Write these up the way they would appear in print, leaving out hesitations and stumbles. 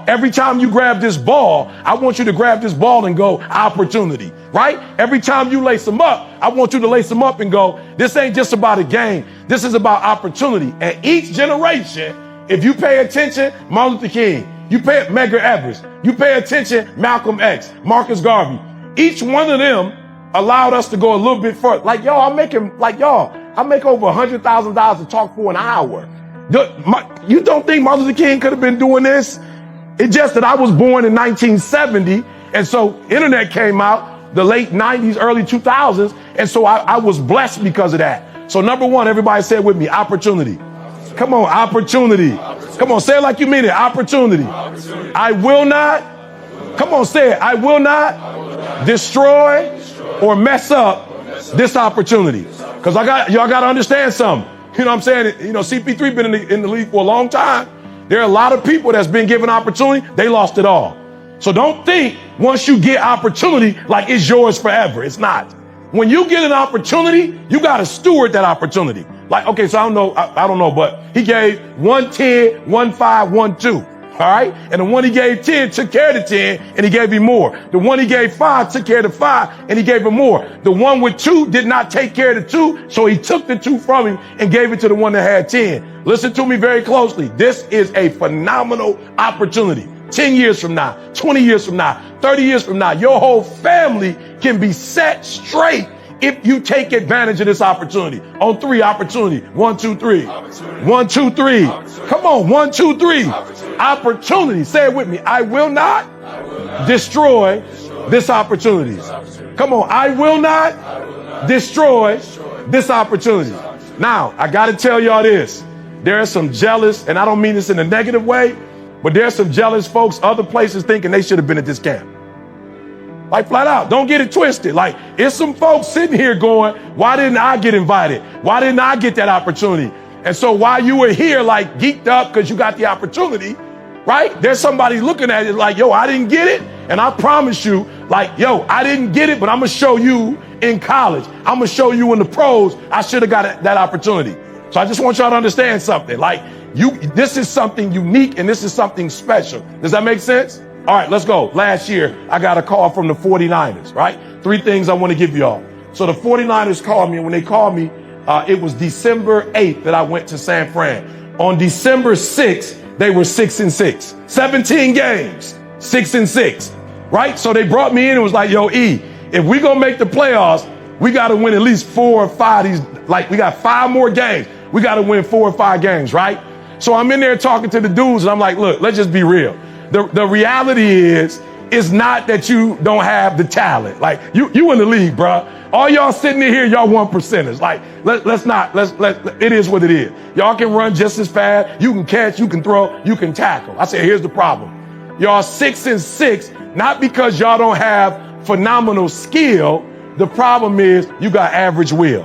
Every time you grab this ball, I want you to grab this ball and go, opportunity, right? Every time you lace them up, I want you to lace them up and go, this ain't just about a game. This is about opportunity. And each generation, if you pay attention, Martin Luther King, you pay Medgar Evers, you pay attention, Malcolm X, Marcus Garvey, each one of them allowed us to go a little bit further. Like, I make over $100,000 to talk for an hour. You don't think Martin Luther King could have been doing this? It's just that I was born in 1970, and so internet came out the late 90s, early 2000s, and so I was blessed because of that. So number one, everybody say it with me, opportunity. Come on, opportunity. Come on, say it like you mean it, opportunity. I will not, come on, say it, I will not destroy or mess up this opportunity. Because y'all got to understand something. You know what I'm saying? You know, CP3 been in the league for a long time. There are a lot of people that's been given opportunity. They lost it all. So don't think once you get opportunity, like it's yours forever. It's not. When you get an opportunity, you got to steward that opportunity. Like, okay, so I don't know, but he gave 110, 15, 12. All right. And the one he gave 10 took care of the 10 and he gave him more. The one he gave 5 took care of the 5 and he gave him more. The one with 2 did not take care of the 2. So he took the 2 from him and gave it to the one that had 10. Listen to me very closely. This is a phenomenal opportunity. 10 years from now, 20 years from now, 30 years from now, your whole family can be set straight if you take advantage of this opportunity. On 3, opportunity. 1, 2, 3. 1, 2, 3. Come on, 1, 2, 3. Opportunity. Say it with me. I will not destroy this opportunity. Come on, I will not destroy this opportunity. Now, I got to tell y'all this. There are some jealous, and I don't mean this in a negative way, but there's some jealous folks other places thinking they should have been at this camp. Like flat out, don't get it twisted. Like it's some folks sitting here going, why didn't I get invited? Why didn't I get that opportunity? And so while you were here like geeked up because you got the opportunity, right? There's somebody looking at it like, yo, I didn't get it. And I promise you, like, yo, I didn't get it, but I'm going to show you in college. I'm going to show you in the pros. I should have got that opportunity. So I just want y'all to understand something. Like this is something unique and this is something special. Does that make sense? All right, let's go. Last year, I got a call from the 49ers, right? 3 things I want to give y'all. So the 49ers called me, and when they called me, it was December 8th that I went to San Fran. On December 6th, they were 6-6, 17 games, 6-6, right? So they brought me in and was like, yo, E, if we gonna make the playoffs, we got to win at least 4 or 5 of these. Like we got 5 more games. We got to win 4 or 5 games, right? So I'm in there talking to the dudes, and I'm like, look, let's just be real. The reality is not that you don't have the talent. Like you in the league, bro. All y'all sitting in here, y'all 1%ers. Like it is what it is. Y'all can run just as fast. You can catch, you can throw, you can tackle. I said, here's the problem. Y'all 6-6, not because y'all don't have phenomenal skill. The problem is you got average will,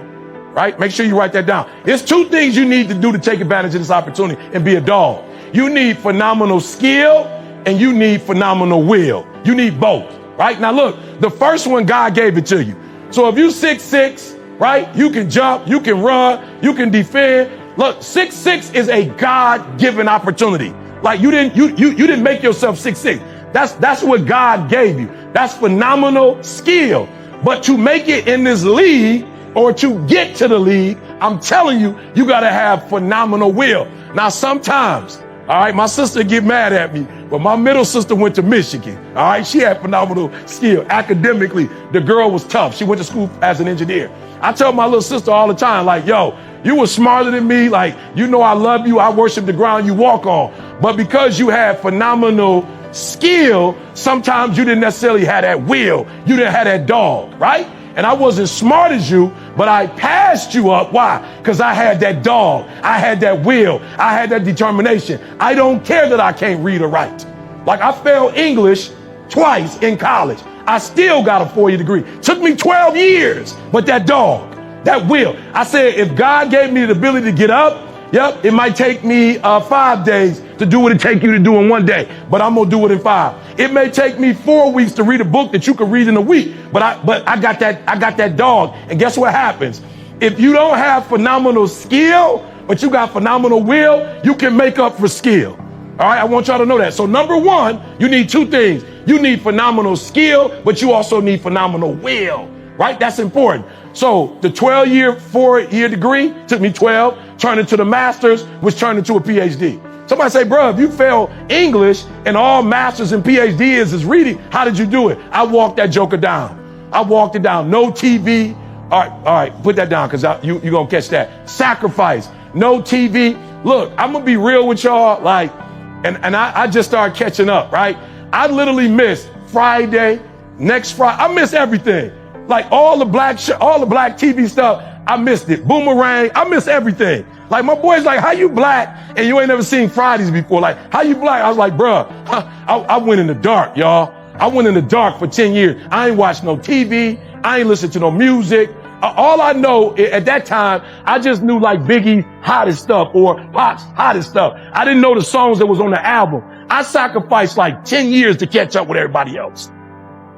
right? Make sure you write that down. There's 2 things you need to do to take advantage of this opportunity and be a dog. You need phenomenal skill and you need phenomenal will. You need both, right? Now look, the first one, God gave it to you. So if you 6'6", right, you can jump, you can run, you can defend. Look, 6'6" is a God-given opportunity. Like you didn't make yourself 6'6". That's what God gave you. That's phenomenal skill. But to make it in this league or to get to the league, I'm telling you, you got to have phenomenal will. Now, sometimes, all right, my sister get mad at me, but my middle sister went to Michigan. All right, she had phenomenal skill. Academically, the girl was tough. She went to school as an engineer. I tell my little sister all the time, like, yo, you were smarter than me. Like, you know, I love you. I worship the ground you walk on. But because you had phenomenal skill, sometimes you didn't necessarily have that will. You didn't have that dog, right? And I wasn't smart as you, but I passed you up. Why? Because I had that dog. I had that will. I had that determination. I don't care that I can't read or write. Like I failed English twice in college. I still got a 4-year degree. Took me 12 years, but that dog, that will. I said, if God gave me the ability to get up, yep, it might take me 5 days to do what it take you to do in 1 day, but I'm gonna do it in 5. It may take me 4 weeks to read a book that you can read in a week, but I got that dog. And guess what happens? If you don't have phenomenal skill, but you got phenomenal will, you can make up for skill. All right, I want y'all to know that. So number one, you need two things. You need phenomenal skill, but you also need phenomenal will, right? That's important. So the 12-year, 4-year degree took me 12, turned into the master's, which turned into a PhD. Somebody say, bro, if you fail English and all master's and PhD is reading, how did you do it? I walked that joker down. I walked it down. No TV. All right, put that down because you're going to catch that. Sacrifice. No TV. Look, I'm going to be real with y'all. Like, and I just started catching up, right? I literally missed Friday, next Friday. I missed everything. Like all the black TV stuff, I missed it. Boomerang, I missed everything. Like my boy's like, how you black and you ain't never seen Fridays before? Like, how you black? I was like, bruh, I went in the dark, y'all. I went in the dark for 10 years. I ain't watched no TV. I ain't listened to no music. All I know at that time, I just knew like Biggie's hottest stuff or Pop's hottest stuff. I didn't know the songs that was on the album. I sacrificed like 10 years to catch up with everybody else.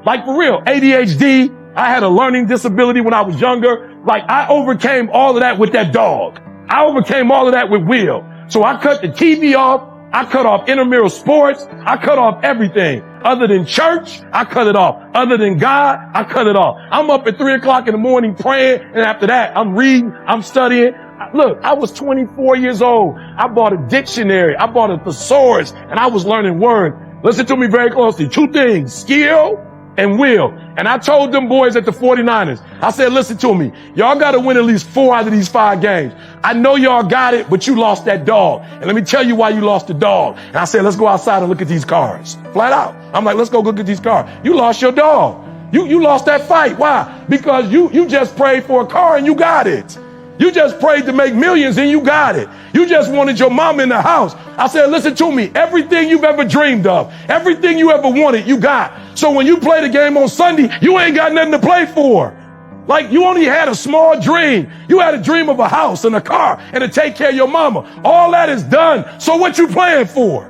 Like for real, ADHD. I had a learning disability when I was younger. Like I overcame all of that with that dog. I overcame all of that with Will. So I cut the TV off. I cut off intramural sports. I cut off everything. Other than church, I cut it off. Other than God, I cut it off. I'm up at 3 o'clock in the morning praying. And after that, I'm reading, I'm studying. Look, I was 24 years old. I bought a dictionary. I bought a thesaurus and I was learning words. Listen to me very closely. Two things, skill and will. And I told them boys at the 49ers, I said, listen to me. Y'all got to win at least 4 out of these 5 games. I know y'all got it, but you lost that dog. And let me tell you why you lost the dog. And I said, let's go outside and look at these cars. Flat out. I'm like, let's go look at these cars. You lost your dog. You lost that fight. Why? Because you just prayed for a car and you got it. You just prayed to make millions and you got it. You just wanted your mom in the house. I said, listen to me. Everything you've ever dreamed of, everything you ever wanted, you got. So when you play the game on Sunday, you ain't got nothing to play for. Like you only had a small dream. You had a dream of a house and a car and to take care of your mama. All that is done. So what you playing for?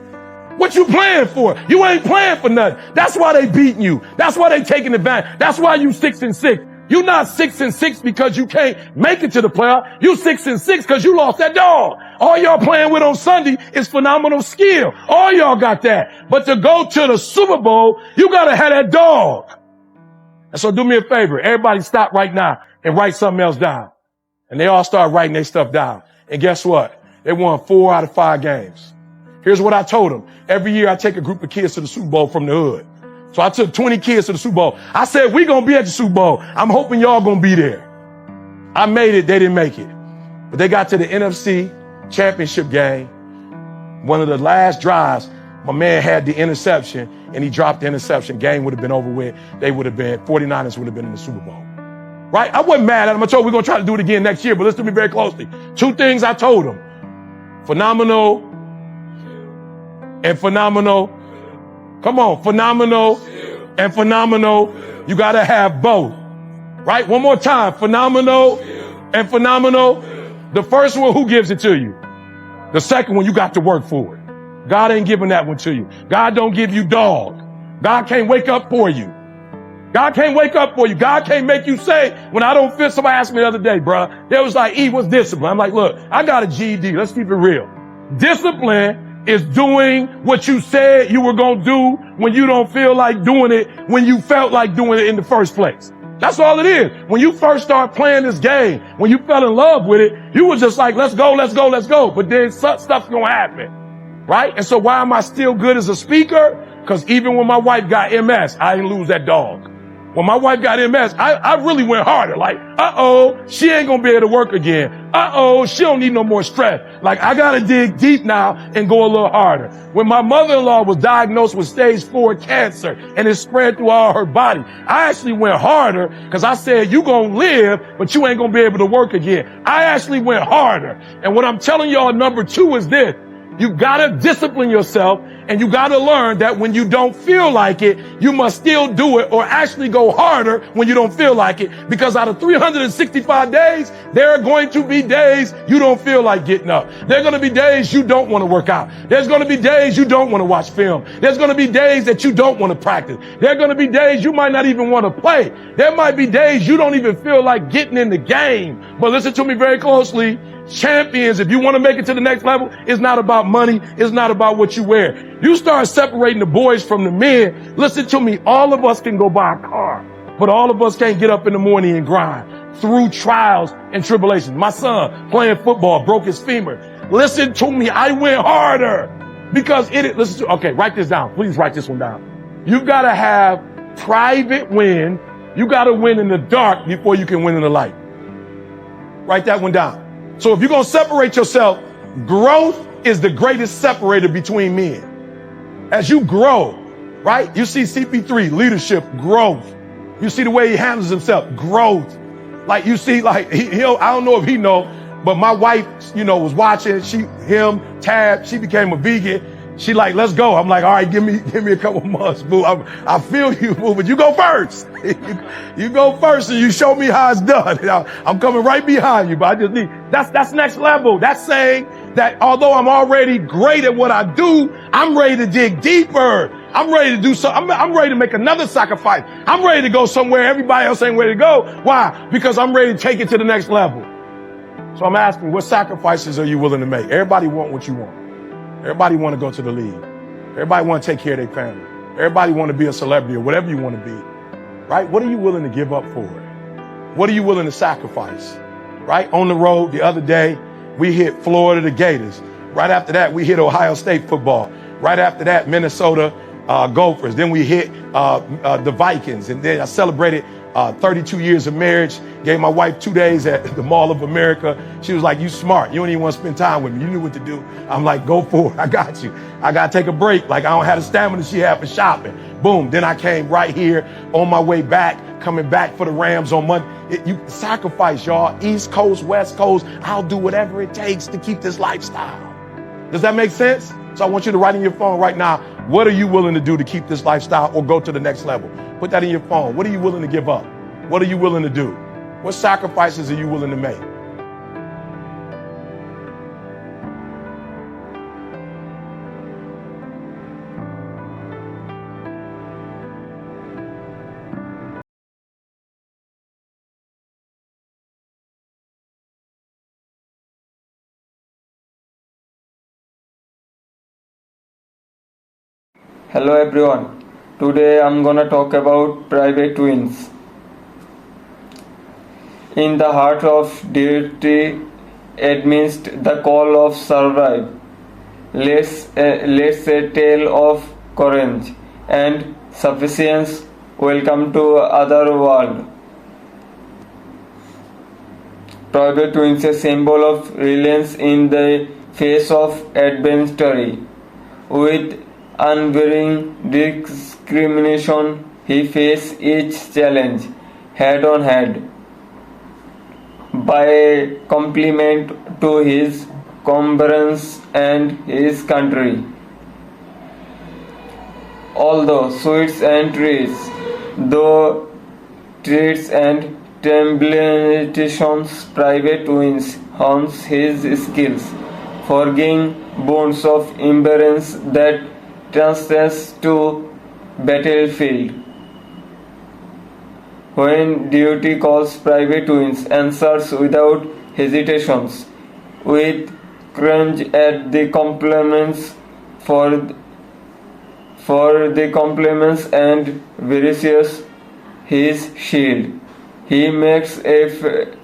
What you playing for? You ain't playing for nothing. That's why they beating you. That's why they taking advantage. That's why you 6-6. You're not 6-6 because you can't make it to the playoff. You 6-6 because you lost that dog. All y'all playing with on Sunday is phenomenal skill. All y'all got that. But to go to the Super Bowl, you got to have that dog. And so do me a favor. Everybody stop right now and write something else down. And they all start writing their stuff down. And guess what? They won 4 out of 5 games. Here's what I told them. Every year I take a group of kids to the Super Bowl from the hood. So I took 20 kids to the Super Bowl. I said, we going to be at the Super Bowl. I'm hoping y'all going to be there. I made it. They didn't make it. But they got to the NFC championship game. One of the last drives, my man had the interception and he dropped the interception. Game would have been over with. 49ers would have been in the Super Bowl. Right? I wasn't mad at him. I told him we're going to try to do it again next year, but listen to me very closely. 2 things I told him. Phenomenal and phenomenal. Come on, phenomenal and phenomenal. You got to have both. Right? One more time. Phenomenal and phenomenal. The first one, who gives it to you? The second one, you got to work for it. God ain't giving that one to you. God don't give you dog. God can't wake up for you. God can't wake up for you. God can't make you say, when I don't feel. Somebody asked me the other day, bro. They was like, E, what's discipline? I'm like, look, I got a GED. Let's keep it real. Discipline is doing what you said you were going to do when you don't feel like doing it, when you felt like doing it in the first place. That's all it is. When you first start playing this game, when you fell in love with it, you were just like, let's go, let's go, let's go. But then stuff's going to happen. Right? And so why am I still good as a speaker? Because even when my wife got MS, I didn't lose that dog. When my wife got MS, I really went harder. Like, she ain't going to be able to work again. She don't need no more stress. Like, I got to dig deep now and go a little harder. When my mother-in-law was diagnosed with stage 4 cancer and it spread through all her body, I actually went harder because I said, you going to live, but you ain't going to be able to work again. I actually went harder. And what I'm telling y'all, number 2 is this. You got to discipline yourself. And you got to learn that when you don't feel like it, you must still do it or actually go harder when you don't feel like it. Because out of 365 days, there are going to be days you don't feel like getting up. There are going to be days you don't want to work out. There's going to be days you don't want to watch film. There's going to be days that you don't want to practice. There are going to be days you might not even want to play. There might be days you don't even feel like getting in the game. But listen to me very closely. champions, if you want to make it to the next level, it's not about money. It's not about what you wear. You start separating the boys from the men. Listen to me. All of us can go buy a car, but all of us can't get up in the morning and grind through trials and tribulations. My son playing football broke his femur. Listen to me. I went harder because write this down. Please write this one down. You've got to have private win. You got to win in the dark before you can win in the light. Write that one down. So if you're going to separate yourself, growth is the greatest separator between men. As you grow, right? You see CP3, leadership, growth. You see the way he handles himself, growth. Like you see, like I don't know if he know, but my wife, was watching. Tab, she became a vegan. She like, let's go. I'm like, all right, give me a couple months, boo. I feel you, boo, but you go first. You go first and you show me how it's done. I'm coming right behind you, but I just need, that's next level. That's saying that although I'm already great at what I do, I'm ready to dig deeper. I'm ready to do something. I'm ready to make another sacrifice. I'm ready to go somewhere everybody else ain't ready to go. Why? Because I'm ready to take it to the next level. So I'm asking, what sacrifices are you willing to make? Everybody want what you want. Everybody want to go to the league. Everybody want to take care of their family. Everybody want to be a celebrity or whatever you want to be, right? What are you willing to give up for it? What are you willing to sacrifice, right? On the road the other day, we hit Florida, the Gators. Right after that, we hit Ohio State football. Right after that, Minnesota Gophers. Then we hit the Vikings. And then I celebrated 32 years of marriage. Gave my wife 2 days at the Mall of America. She was like, you smart. You don't even want to spend time with me. You knew what to do. I'm like, go for it. I got you. I got to take a break. Like I don't have the stamina she had for shopping. Boom. Then I came right here on my way back, coming back for the Rams on Monday. You sacrifice, y'all. East Coast, West Coast. I'll do whatever it takes to keep this lifestyle. Does that make sense? So I want you to write in your phone right now, what are you willing to do to keep this lifestyle or go to the next level? Put that in your phone. What are you willing to give up? What are you willing to do? What sacrifices are you willing to make? Hello everyone, today I'm gonna talk about private twins. In the heart of duty, amidst the call of survive, let's a tale of courage and sufficiency. Welcome to other world. Private twins, a symbol of resilience in the face of adversity. With unvarying discrimination, he faced each challenge head on head. By a compliment to his comrades and his country. Although sweets and trees, though treats and temptations, private twins hones his skills, forging bonds of endurance that transcends to battlefield. When duty calls, private twins answers without hesitations, with cringe at the compliments for the compliments and vicious his shield. He makes a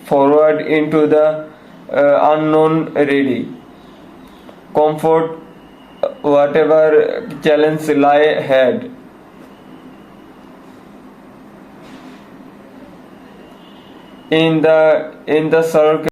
forward into the unknown ready. Comfort whatever challenge lie ahead. In the circle